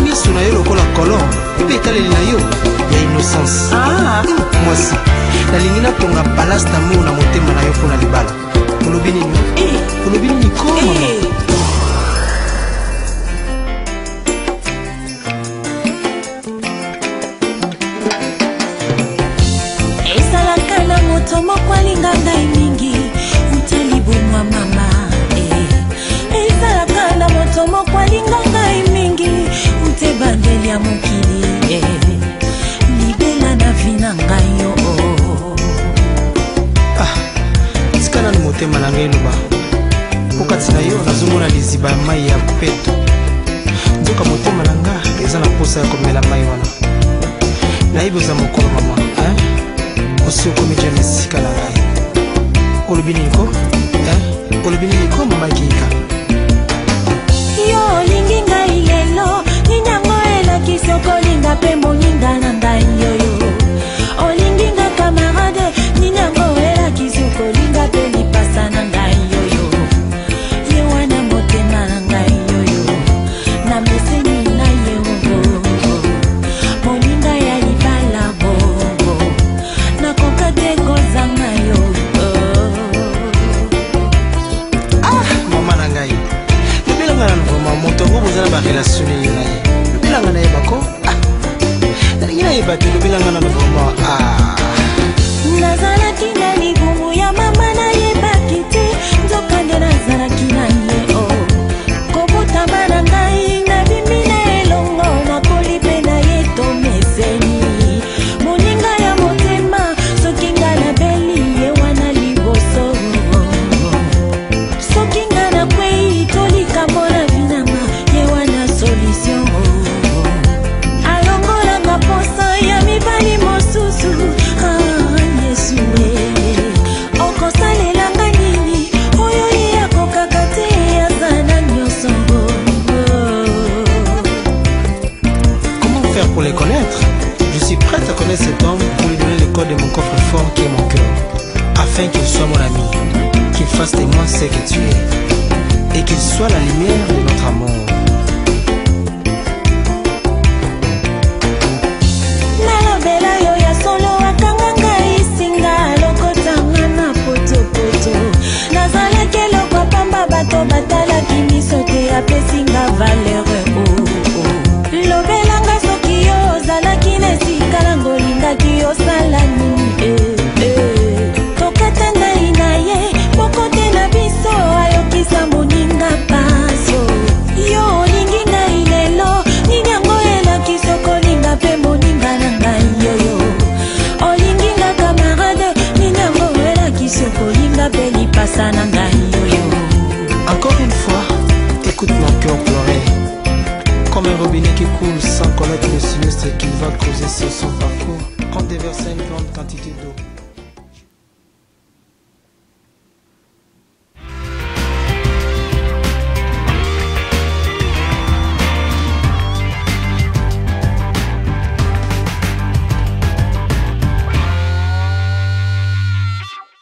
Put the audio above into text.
miso na yo lokola kolon epe etaleli na yo ya innocence. Mwasi nalingi natonga palase d'amour na motema na yo mpona libala. Olobi nini? Olobi nini koma? Esalaka na moto moko alinga ngai mingi utalibomwa mama. Esalaka na moto moko alinga ngai mingi utebandeli ya mokili. Libela na vina ngai yo. Tika nanu motema na ngai loba pokati na yo nazomona liziba ya mai ya peto. Nzoka motema na nga eza na posa ya komela mai wana. Nayebi oza mokolo mama osi okomi jame esika na ngai. Olobi nini ko? Olobi nini ko mama Kika? Yo olingi ngai lelo ninyango elakisi okolinga mpe moninga na ngai yoyo. Olingi nga kamarade ninyango elakisi okolinga mpe lipasa na ngai yoyo. Ye wana motema na ngai yoyo na meseni na ye moninga ya libala bongo nakoka te kozanga yo. Mama na ngai lobelanga na vraimen moto ngo bozala barelation na ye. Lobelanga na ye bako nalingi nayeba te lobelanga na vraimen nazalaki na libumu ya mama nayebaki te nzokande nazalaki na ye kobotama na ngai nabimi na elongo nakoli mpe na ye tomeseni moninga ya motema soki nga nabeli ye wana liboso soki nga nakwei tolikambo na vinanga ye wana solution alongolanga posa ya mibali mosusu. Yesu okosalelanga nini oyo ye akokaka te azana nyonso. Comment faire pour les connaître? Je suis prête à connaître cet homme pour lui donner le code de mon coffre-fort qui est mon cœur, afin qu'il soit mon ami, qu'il fasse de moi ce que tu es, et qu'il soit la lumière de notre amour. Nalobela yo ya solo akanga ngai singa lokotanga na potopoto. Nazalaki eloko pamba bato batalaki miso te apesinga valeur. Lobelanga soki yo ozalaki na esika nango olingaki osala nini? Tokata ngai na ye moko te na biso ayokisa moninga pasio. Yo olingi ngai lelo ninyango elakisi okolinga mpe moninga na ngai yoyo. Olingi nga kamarade ninyango elakisi okolinga mpe lipasa na ngai yoyo. Encore une fois, écoute mon cœur pleurer comme un robinet qui coule sans connaître le sinistre qu'il va causer sur son parcours quand déverser une grande quantité d'eau.